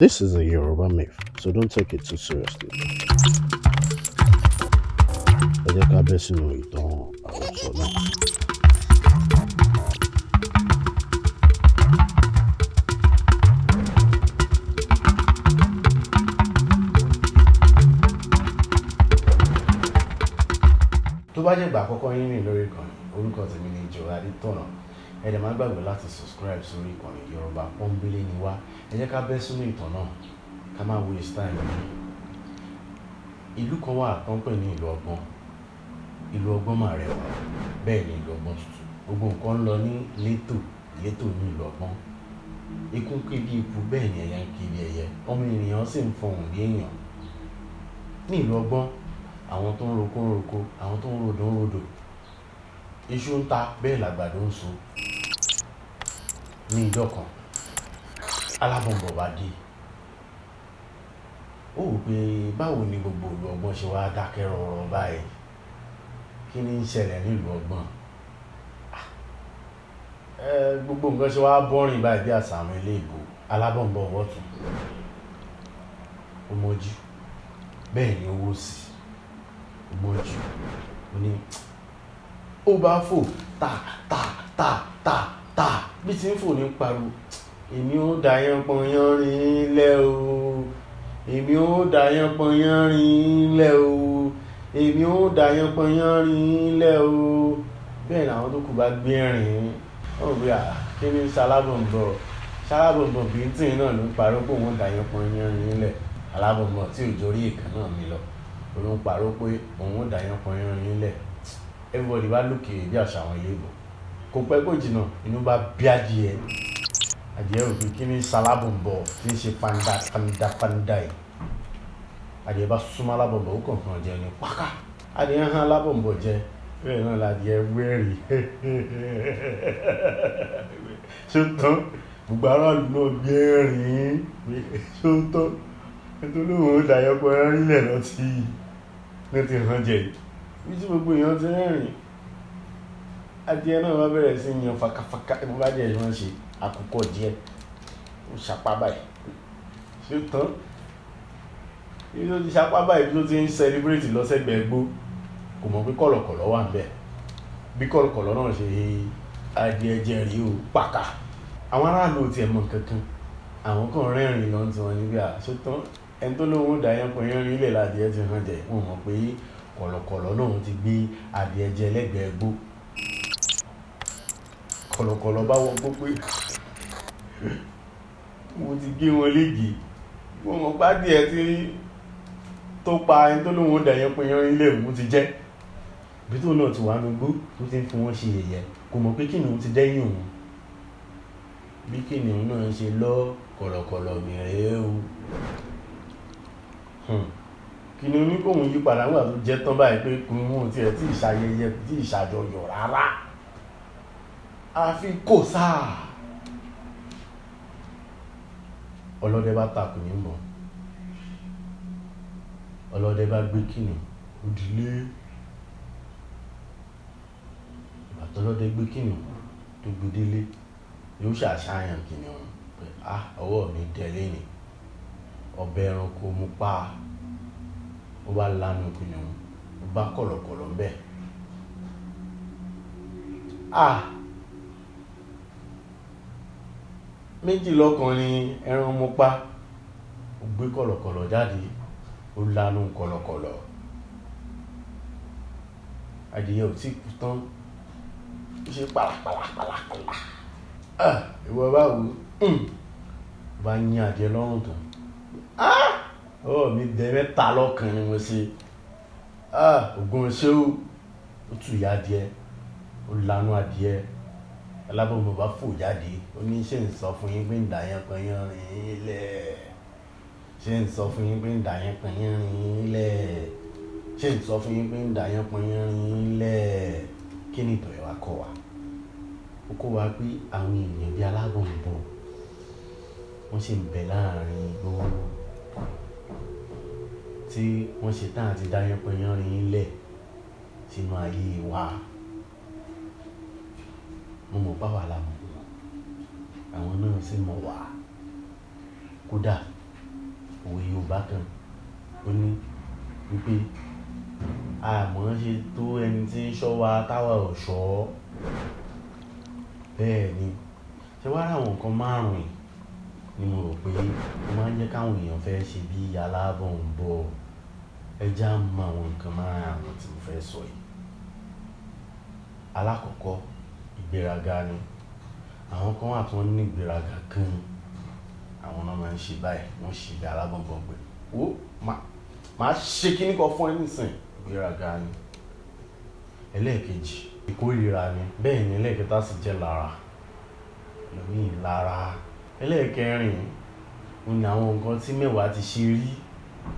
This is a Yoruba myth, so don't take it too seriously. Ẹ jẹ́ ká bẹ́ sínú ìtàn àròsọ náà. Tó bá jẹ́ ìgbà àkọ́kọ́ yín rìn lórí ìkànnì, orúkọ tèmi ni joegraphy. Ẹ dẹ̀ má gbàgbé láti subscribe sórí ìkànnì Yorùbá pọ́nbélé ni wá. Ẹ jẹ́ ká bẹ́ sínú ìtàn náà, ká má waste time. Ìlú kan wà tó ń pè ní ìlú ọgbọ́n. Ìlú ọgbọ́n mà rẹwà, bẹ́ẹ̀ ni ìlú ọgbọ́n tutù. Gbogbo nǹkan ń lọ ní létò ní ìlú ọgbọ́n. Ikú ń ké bí ikú, bẹ́ẹ̀ ni ẹyẹ ń ké bí ẹyẹ. Ọmọ ènìyàn sì ń fọhùn bí èèyàn. Ní ìlú ọgbọ́n, àwọn tó ń roko ń roko, àwọn tó ń rodò ń rodò. Iṣu ń ta, bẹ́ẹ̀ làgbàdo ń so. Ní ìjọ kan, alábọ̀nbọ̀ bá dé. Ó wò pé báwo ni gbogbo ìlú ọgbọ́n ṣe wá dákẹ́ rọ̀rọ̀ báyìí? Kí ni ń ṣẹlẹ̀ nílùú ọgbọ́n? Gbogbo nǹkan ṣe wá bọ́rìn báyìí bí àṣà àwọn ilé ìbò. Alábọ̀nbọ̀ wọ́tún, ó mọ́jú, bẹ́ẹ̀ ni owó sí, ó mọ́jú. Ó ní ó bá fò ta bí tí ń fò ní pariwo. Èmi ó dá yánpọn yánrin lẹ́ o, èmi ó dá yánpọn yánrin lẹ́ o, èmi ó dá yánpọn yánrin lẹ́ o. Bẹ́ẹ̀ ni àwọn tó kù bá gbé ẹ̀rín. Wọ́n rò pé kí ni ṣalábọ̀nbọ̀ bíntín náà ló ń parọ́ pé òun dá yánpọn yánrin lẹ̀. Alábọ̀nbọ̀ tí ò jórí ìkan náà mi lọ, ló ń parọ́ pé òun dá yánpọn yánrin lẹ̀. Everybody bá lókè bí àṣà àwọn ilé ìbò. Kò pẹ́ kó jìnnà, inú bá bí adìẹ. Adìẹ rò pé kí ni ṣalábọ̀nbọ̀ tí ń ṣe panda yìí. Adìẹ bá súnmọ́ alábọ̀nbọ̀, ó kàn jẹ ní páká. Adìẹ hàn alábọ̀nbọ̀ jẹ, bẹ́ẹ̀ náà ládìẹ wẹ́rì. Ṣó tán? Gbogbo aráàlú náà gbé ẹ̀rín. Ṣó tán? Nítorí òun dá yánpọn yánrin lẹ̀ lọ ti hàn jẹ yìí. Bí tí gbogbo èèyàn ti rẹ́rìn, adìẹ náà wá bẹ̀rẹ̀ sí yan fakafaka. Mo bá díẹ̀ wọ́n ṣe àkùkọ díẹ̀, ó ṣapá báyìí. Ṣó tán? Ibi tó ti ṣapá báyìí, ibi tó ti ń celebrate lọ́sẹ̀gbẹ̀ gbó, kò mọ̀ pé kọ̀lọ̀kọ̀lọ̀ wà ń bẹ̀. Bí kọ̀lọ̀kọ̀lọ̀ náà ṣe adìẹ jẹ rí o pàkà. Àwọn aráàlú ò tiẹ̀ mọ̀ kankan, àwọn kan rẹ́rìn lọ tí wọ́n níbi ṣó tán? Ẹni tó lóun dá yánpọn yánrin ilẹ̀ ládìẹ ti hàn jẹ, wọ́n mọ̀ pé kọ̀lọ̀kọ̀lọ̀ náà ti gbé adìẹ jẹ lẹ́gbẹ̀ẹ́ gbó. Kọ̀lọ̀kọ̀lọ̀ bá wọ gbó pé mo ti gé wọn léègì. Wọ́n mọ̀ pé adìẹ tó pa ẹni tó lóun dá yánpọn yánrin ilẹ̀ òun ti jẹ́. Bí tó náà ti wà ní gbó tó ti ń fún wọn ṣe yẹ̀yẹ́, kò mọ̀ pé kìnìún ti dẹ́yìn òun. Bí kìnìún náà ṣe lọ kọ̀lọ̀kọ̀lọ̀ mi rèé o. Kìnìún ní kóhun yí padà nígbà tó jẹ́ tán báyìí pé kùnún tí ẹ̀ tí ìṣayẹyẹ tí ìṣàjọyọ̀ rárá. Àfi kò sáà. Ọlọ́dẹ bá takùn ní bọ̀. Ọlọ́dẹ bá gbé kìnìún òdìlé. Ìgbà tó ọlọ́dẹ gbé kìnìún tó gbé délé, yóò ṣàṣàyàn kìnìún pé ọwọ́ mi dẹ̀lé ni. Ọbẹ̀ ẹranko mú pa. Ó bá lanu kìnìún, ó bá kọ̀lọ̀kọ̀lọ̀ ń bẹ̀. Méjì lọ́kan ni ẹran mú pa. Ó gbé kọ̀lọ̀kọ̀lọ̀ jáde, ó lanu kọ̀lọ̀kọ̀lọ̀. Adìẹ ò tí kú tán, ó ṣe pàlàpàlà. Ìwọ báwo? Bá yín adìẹ lọ́rùn tán. Mi dẹ mẹ́ta lọ́kàn ni mo ṣe. Ògùn ṣé ó tù ya adìẹ, ó lanu adìẹ. Alábọ̀nbọ̀ bá fò jáde, ó ní ṣé ń sọ fún yín pé ń dá yánpọn yánrin lẹ̀? Ṣé ń sọ fún yín pé ń dá yánpọn yánrin lẹ̀? Ṣé ń sọ fún yín pé ń dá yánpọn yánrin lẹ̀? Kí ni ìtàn ẹ̀ wá kọ́ wa? Ó kọ́ wa pé àwọn èèyàn bí alábọ̀nbọ̀, wọ́n sì ń bẹ láàrin igbó tí wọ́n ṣe tán àti dá yánpọn yánrin lẹ̀ sínú ayé wa. Mo mọ̀ la mọ̀, àwọn náà sì mọ̀ wá. Kódà òwe Yorùbá kan ó ní wípé àmọ́ ṣe tó ẹni tí ń ṣọ́ wa táwa ò ṣọ́. Bẹ́ẹ̀ ni, ṣé wá ráwọn nǹkan márùn-ún ni mo rò pé ó máa ń jẹ́ káwọn èèyàn fẹ́ ṣe bí alábọ̀nbọ̀. Ẹ já mọ àwọn nǹkan márùn-ún tí mo fẹ́ sọ yìí. Alákọ̀ọ́kọ́, ìgbéraga ni. Àwọn kan wà tí wọ́n ní ìgbéraga gan. Àwọn náà máa ń ṣe báyìí, wọ́n ṣe bí alábọ̀nbọ̀ pé ó máa ṣe kíní kan fún ẹ nísìn. Ìgbéraga ni. Ẹlẹ́ẹ̀kejì, ìkórìíra ni. Bẹ́ẹ̀ ni ẹlẹ́ẹ̀kẹta sì jẹ́ lára. Ẹlòmíì lára. Ẹlẹ́ẹ̀kẹrin, ó ní àwọn nǹkan tí mẹ́wàá ti ṣe rí.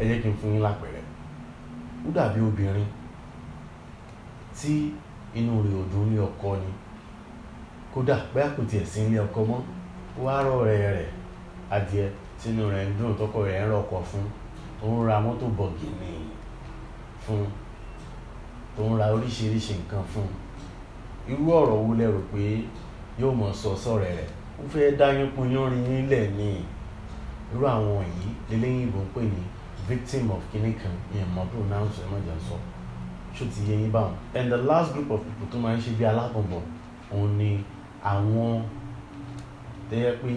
Ẹ jẹ́ kí n fún yín lápẹẹrẹ. Ó dàbí obìnrin tí inú rẹ̀ ò dùn ní ọkọ ni. Kódà bóyá kò tiẹ̀ sí nílé ọkọ mọ́. Ó wá rọ̀ ọ̀rẹ́ rẹ̀ adìẹ tí inú rẹ̀ ń dùn tọkọ rẹ̀ ń rọkọ̀ fún. Tó ń ra mọ́tò bọ̀gìnì fún. Tó ń ra oríṣiríṣi nǹkan fún. Irú ọ̀rọ̀ wo lẹ rò pé yóò mọ̀ sọ sọ́rẹ́ rẹ̀? Ó fẹ́ dá yánpọn yánrin nílẹ̀ ni. Irú àwọn yìí lélẹ́yìnbó ń pè ní victim of kíní kan. Ìyẹn mọ̀ pronounce ẹ̀ mọ̀ jẹ́ sọ. Ṣó ti yé yín báwọn? And the last group of people tó máa ń ṣe bí alábọ̀nbọ̀, òun ni àwọn tó yẹ pé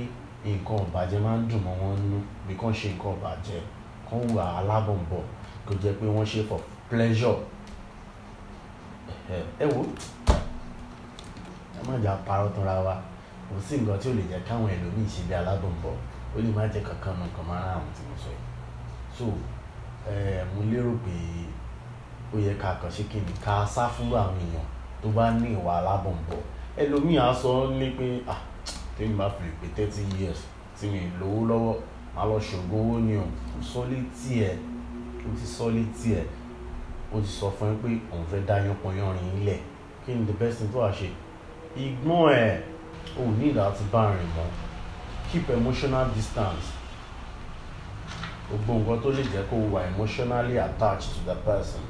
nǹkan ọ̀bàjẹ́ máa ń dùn mọ́ wọn nínú. Bí kàn ṣe nǹkan ọ̀bàjẹ́, kàn hùwà alábọ̀nbọ̀ kó jẹ́ pé wọ́n ṣe for pleasure. Ẹ wo, ẹ má jà parọ́ tanra wa. Kò sí nǹkan tí ó lè jẹ́ káwọn ẹlòmíì ṣe bí alábọ̀nbọ̀. Ó lè má jẹ́ kankan nù nǹkan márùn-ún tí mo sọ yìí. So, mo lérò pé ó yẹ ká kàn ṣe kíni ká sá fún àwọn èèyàn tó bá ní ìwà alábọ̀nbọ̀. Ẹlòmíì á sọ ní pé tí mi bá fi lè pé 30 years tí mi lówó lọ́wọ́, màá lọ ṣògùn owó ni o. Ó sọ létí ẹ̀, ó ti sọ létí ẹ̀. Ó ti sọ fún ẹ pé òun fẹ́ dá yánpọn yánrin nílẹ̀. Kí ni the best thing tó wà ṣe? Ignore ẹ̀. O ní ìdá tí bá rìn mọ́. Keep emotional distance. Gbogbo nǹkan tó lè jẹ́ kó wà emotionally attached to the person.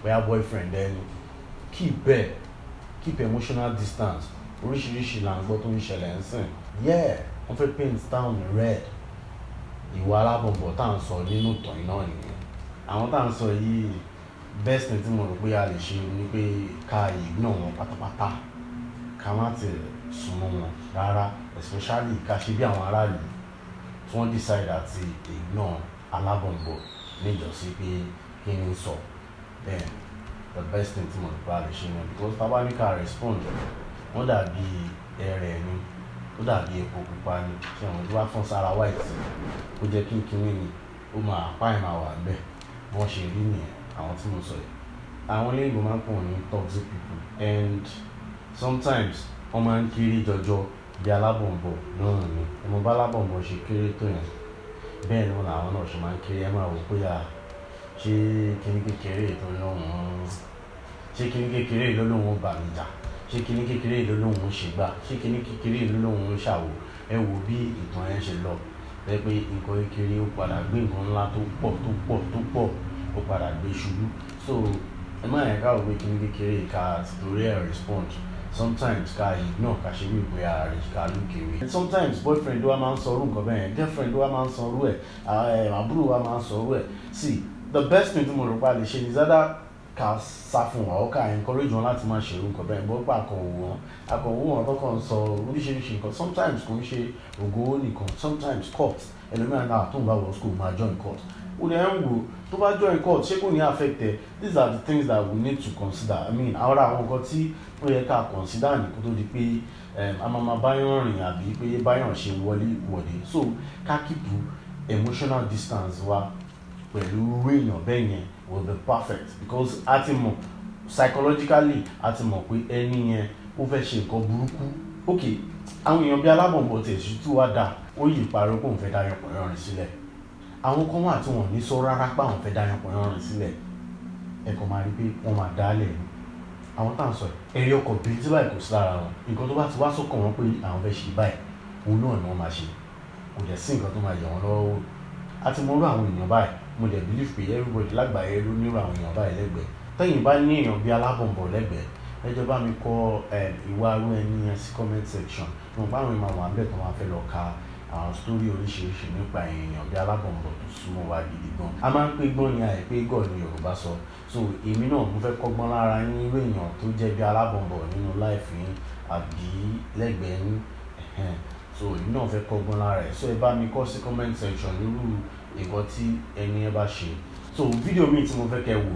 Bóyá boyfriend ẹni. Keep emotional distance. Oríṣiríṣi là ń gbọ́ tó ń ṣẹlẹ̀ ń sìn. Yeah, wọ́n fẹ́ paint town red. Ìwà alábọ̀nbọ̀ tá à ń sọ nínú ìtàn iná nìyẹn. Àwọn tá à ń sọ yìí, best thing tí mo rò pé a lè ṣe ni pé ká ignore wọn pátápátá. Ká má ti súnmọ́ wọn rárá, especially ká ṣe bí àwọn aráàlú tí wọ́n decide àti ignore alábọ̀nbọ̀ níjọ́sí pé kí ni sọ. Then the best thing tí mo rò pé a lè ṣe ni because tá bá ní ká respond, wọ́n dàbí ẹrẹ̀ ni, ó dàbí epo pupa ni. Ṣé àwọn tó bá fọ́n sára white ó jẹ́ kínkínní ni, ó máa apá ẹ̀ máa wà níbẹ̀. Wọ́n ṣe rí nìyẹn, àwọn tí mo sọ yìí. Àwọn olóyìnbó máa ń pè wọ́n ní toxic people and sometimes wọ́n máa ń kéré jọjọ bí alábọ̀nbọ̀ náà ni. Ẹmọ bá alábọ̀nbọ̀ ṣe kéré tó yẹn, bẹ́ẹ̀ ni àwọn náà ṣe máa ń kéré. Ẹ máa wò pé ṣé kíní kékeré ló lóun bà mí jà, ṣé kíní kékeré ló lóun ṣe gbà, ṣé kíní kékeré ló lóun ṣàwò. Ẹ wo bí ìtàn yẹn ṣe lọ. Ẹ pé nǹkan kékeré ó padà gbé nǹkan ńlá tó pọ̀ ó padà gbé ṣubú. So ẹ má yẹ ká wò pé kíní kékeré ká ti torí ẹ̀ respond. Sometimes ká ignore ká ṣe wípé ká look away. And sometimes boyfriend wa máa ń sọ orú nǹkan bẹ́ẹ̀, girlfriend wa máa ń sọ orú ẹ̀, àbúrò wa máa ń sọ orú ẹ̀. See, the best thing tí mo rò pé a lè ṣe ni either ká sá fún wọn, ká encourage wọn láti máa ṣe irú nǹkan bẹ́ẹ̀. Bó pa akọ̀wò wọn tó kàn sọ oríṣiríṣi nǹkan. Sometimes kò ń ṣe ògo nìkan, sometimes court. Ẹlòmíràn náà tó ń bá wọ school máa join court. Ó dẹ̀ ń wò tó bá join court ṣé kò ní affect ẹ? These are the things that we need to consider. I mean, àwọn nǹkan tí ó yẹ ká consider ní kó tó di pé a máa báyọ̀ rìn àbí pé báyọ̀ ṣe wọlé. So ká keep emotional distance wa pẹ̀lú èèyàn bẹ́ẹ̀ yẹn will be perfect because a ti mọ̀ psychologically a ti mọ̀ pé ẹni yẹn ó fẹ́ ṣe nǹkan burúkú. Okay, àwọn èèyàn bí alábọ̀nbọ̀ tẹ̀ sí tú wá dà, ó yí ìparí pé òun fẹ́ dá yánpọn yánrin sílẹ̀. Àwọn kan wà tí wọ́n ní sọ rárá pé àwọn fẹ́ dá yánpọn yánrin sílẹ̀. Ẹ kàn máa rí pé wọ́n máa dálẹ̀ ni. Àwọn tá à ń sọ ẹ̀rí ọkọ̀ bíi tí báyìí kò sí lára wọn. Nǹkan tó bá ti wá sọ́kàn wọn pé àwọn fẹ́ ṣe báyìí, òun náà ni wọ́n máa ṣe. Kò dẹ̀ sí nǹkan tó máa yẹ̀ wọ́n lọ́wọ́. A ti mọ irú àwọn èèyàn báyìí. Mo dẹ̀ believe pé everybody lágbàáyé ló ní irú àwọn èèyàn báyìí lẹ́gbẹ̀ẹ́. Tẹ́yìn bá ní èèyàn bí alábọ̀nbọ̀ lẹ́gbẹ̀ẹ́, ẹ jọ̀ọ́ bá mi kọ ìwà irú ẹni yẹn sí comment section. Mo pa àwọn èèyàn wà níbẹ̀ tó máa fẹ́ lọ ka àwọn story oríṣiríṣi nípa èèyàn bí alábọ̀nbọ̀ tó súnmọ́ wa gidi gan. A máa ń pé gbọ́n ni àìpé gọ̀ ni Yorùbá sọ. So èmi náà mo fẹ́ kọ́gbọ́n lára yín irú èèyàn tó jẹ́ bí alábọ̀nbọ̀ nínú life yín àbí lẹ́gbẹ̀ẹ́ yín. So èmi náà fẹ́ kọ́gbọ́n lára ẹ̀. So ẹ bá mi kọ sí comment section irú nǹkan tí ẹni ẹ bá ṣe. So fídíò míì tí mo fẹ́ kẹ́ wò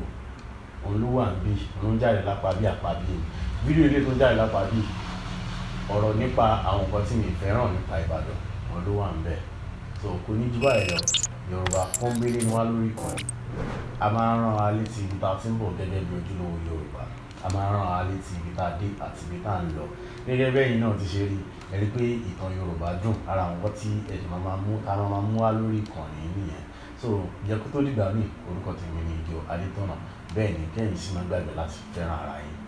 òun ló wà níbí, òun ń jáde lápá bí àpábí. Fídíò ilé tó ń jáde lápá bí ọ̀rọ̀ nípa àwọn nǹkan tí mi fẹ́ràn nípa Ìbàdàn òun ló wà níbẹ̀. So kò ní jù báyìí lọ. Yorùbá pọ́nbélé ni wá lórí ìkànnì. A máa ń rán wa létí ibi tá a ti ń bọ̀ gẹ́gẹ́ bí ojúlówó Yorùbá. A máa ń rán wa létí ibi tá a dé àti ibi tá a ń lọ. Gẹ́gẹ́ bẹ́yìn náà ti ṣe rí, ẹ rí pé ìtàn Yorùbá dùn. Ara àwọn nǹkan tí ẹ̀dùn máa mú wá lórí ìkànnì nìyẹn. So jẹ́ kó tó dìgbà míì, orúkọ tèmi ni Joe Adétọ̀nà. Bẹ́ẹ̀ ni kẹ́yìn sì máa gbàgbé láti fẹ́ràn ara yín.